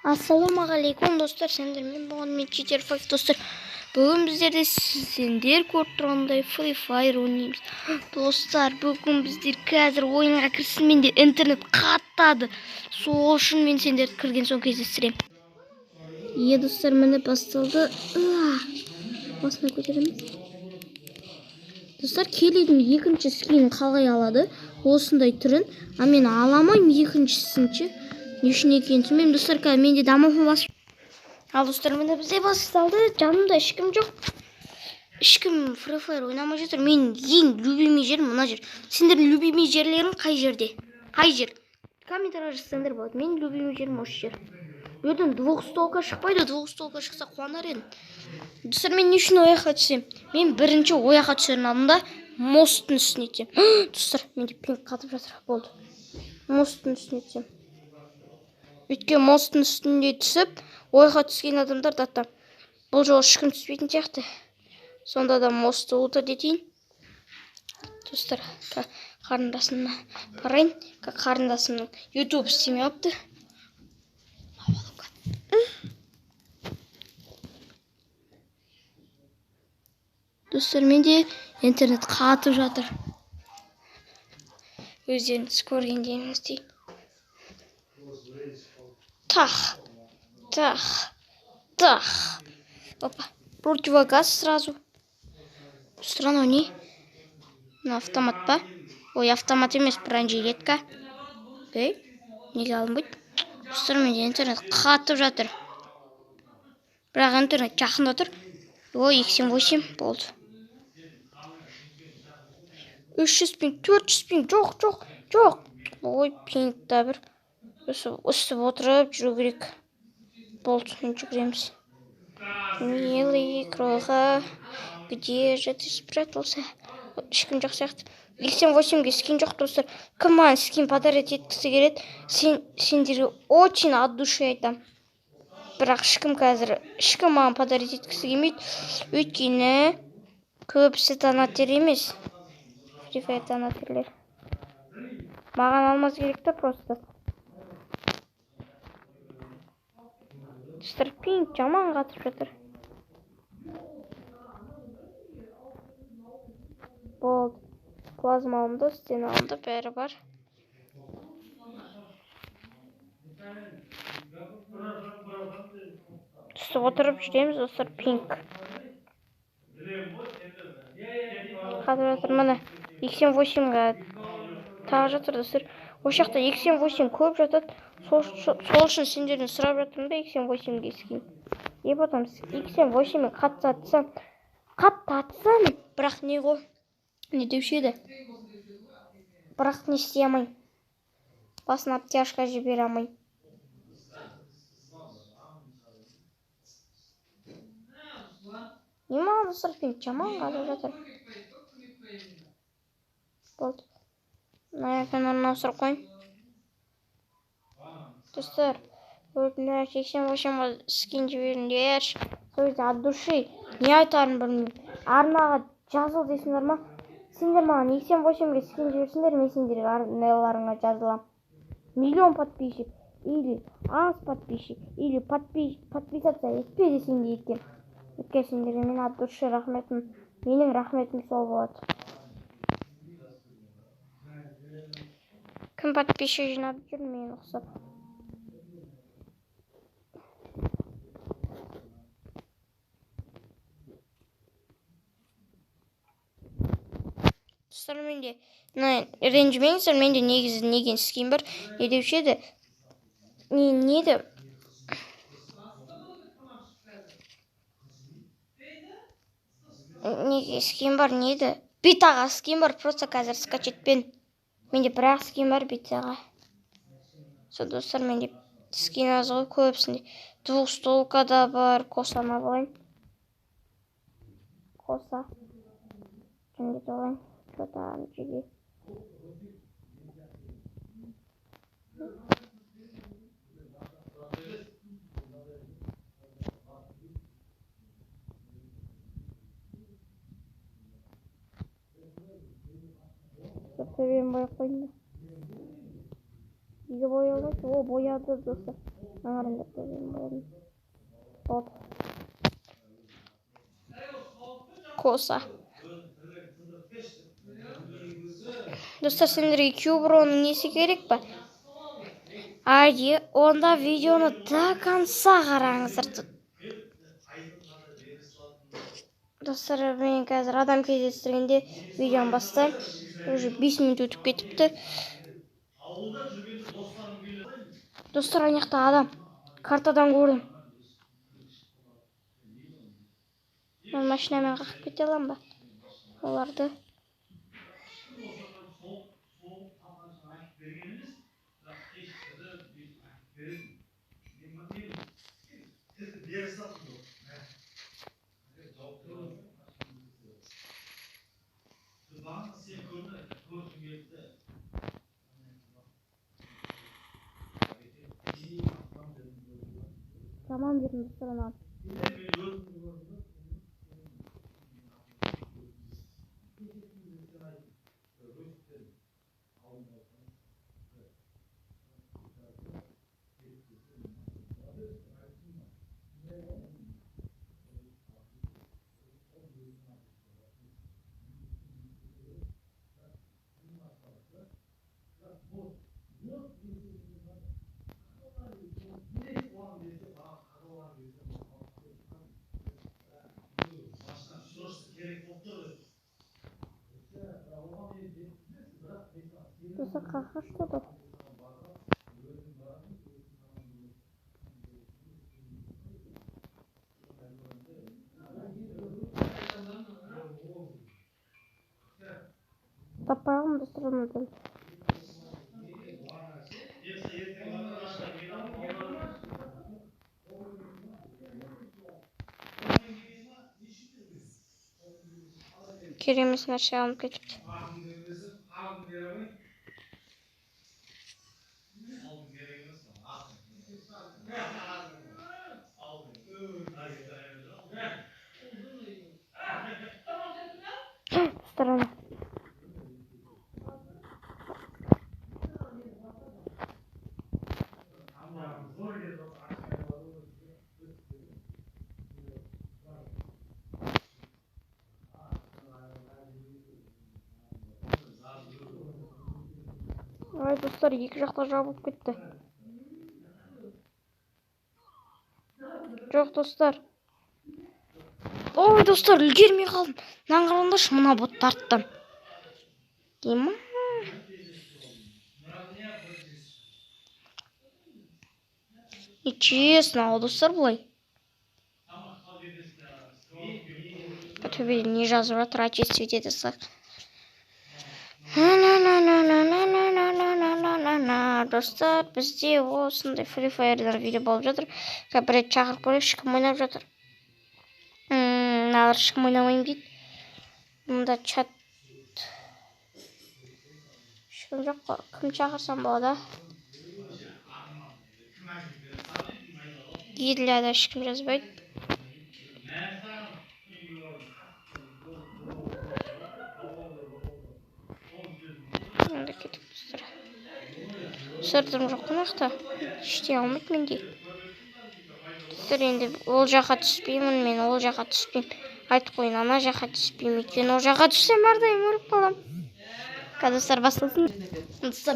Ассалаумағалейкум достар, сендермен болған мен Cheater 5 достар. Бүгін біздерде сендер көріп тұрғандай Free Fire ойнаймыз. Достар, бүгін біздер қазір ойынға кірісіменде интернет қаттады. Сол үшін мен сендерді кірген соң кездестіремін. Достар, міне басталды. Басына көтереміз. Достар, келудің екінші скинін қалай алады? Осындай түрін. А мен аламаймын екіншісінші. Не үшін екенін түсінбеймін. Достар, менде дамылы бас. Ал достар, міне бізде басталды. Жанымда ешкім жоқ. Ешкім Free Fire ойнамай жатыр. Мен ең любимый жерім мына жер. Сендердің любимый жерлерің қай жерде? Қай жер? Комментария жазсаңдар болады. Мен любимый жерім осы жер. Bu yerden двухстолка шықпайды. Двухстолка шықса қуанар едім. Достар, мен не үшін ояққа түсем? Мен бірінші ояққа түсерін алдым, мосттың үстіне түсем. Достар, менде пинг қатып жатыр. Болды. Мосттың үстіне түсем. Өйткені мосттың үстінде түсіп, ойға түскен адамдар да бұл жолы ешкім түспейтін сияқты. Сонда да мостты ұлды детейін. Достар, қарындасымна қарайын. Қарындасымның YouTube істемей алыпты. Достар, менде интернет қатып жатыр. Өздеріңіз көргендеріңіздей. Тах. Опа, противогаз сразу. Странно, не? На автомат па? Ой, автомат емес, бронежилетка. Неге алынбайды? Достар, менде интернет қатып жатыр. Бірақ интернет жақында тұр. Ой, 88 болды. 300 пинг, 400 пинг, жоқ. Ой, пинг да бір. Үстіп отырып жүру керек. Болды, мен жүгіреміз. Милый кролға, где же ты спрятался? Ешкім жоқ сияқты. 88-ге скин жоқ, достар. Кім маған скин подарить еткісі келеді? Сендерге очень от души айтам. Бірақ ешкім маған подарить еткісі келмейді. Өйткені көбісі донатер емес. Free Fire донатерлер. Маған алмаз керек та просто. Достар, пинг жаман қатып жатыр. Болды. Плазма алынды, стена алынды, бәрі бар. Түсіп отырып жүреміз, достар, пинг. Қатып жатыр, міне. 88-ға тағы жатыр, достар. Ол жақта 88 көп жатады. Сол үшін сендерден сұрап жатырмын да 88-ге скин. Потом 88-ге қатты атсам, бірақ не ғой? Не деуші еді? Бірақ не істей алмайым. Басына обтяжка жібере алмайым. Не маған достар, пинг жаман қатып жатыр. Болды. Мына каналына сұрап қойын. Достар, 88-ға скин жіберіңдерші. Сөйте, от души. Не айтарын білмеймін. Арнаға жазыл дейсіңдер ма? Сендер маған 88-ге скин жіберсіңдер, мен сендерге арналарыңа жазылам. Миллион подписчик, или аз подписчик, или подписаться етпе десең де еттем. Өткен сендерге мен от души рахметім. Менің рахметім сол болады. Кім подписчик жинап жүр, мен ұқсап. Достар, менде ренжімеңіздер, менде негізі неген скин бар. Не деуші еді? Неді? Неге скин бар, неді? Битаға скин бар, просто қазір скачетпен. Менде бірақ скин бар битаға. Со, достар, менде скин аз ғой көпсінде. Двухстолка да бар, косама болайын. Коса. Жөнде долайын. Что-то жеге. Төбем бояп қойдым. Неге боялмайды? О, бояды достар. Kosa. Dostlar, sendерге Куброның несі керек па? Онда видеоны до конца қараңыздар. Достар, мен қазір адам кездестіргенде видеоны бастаймын. Уже 5 минут өтіп кетіпті. Достар, аяқта адам. Картадан көрдім. Мен машинамен қақып кете аламын ба? Оларды. Tamam, birini sıralan. Dostlar, kalkış oldu. Papağım dostlar anladım. Kerim'in aşağı alıp geçti. Сторона. Ай, достар, екі жақта жабылып кетті. Жоқ, достар. Ой, достар, үлгермей қалдым. Мынаған қараңдаршы, мына ботты арттан. Деймін. Нечестно, достар, бұлай. Төбеде не жазып жатыр, отчество етеді сақ. Достар, бізде осындай Free Fire'дан видео болып жатыр. Бір рет шақырып көрейік, ешкім ойнап жатыр. Мыналар ешкім ойнамайым дейді. Мұнда чат. Ешкім жоқ қой, кім шақырсам болады? Гидляда ешкім жазбайды. Мұнда кетіп достар. Сыртым жоқ қонақта. Іште алмайды менде. Достар, енді ол жаққа түспеймін, мен ол жаққа түспеймін. Айтып қойын, ана жаққа түспеймін. Өйткені ол жаққа түссем әрдайым өліп қалам. Достар, басталсын.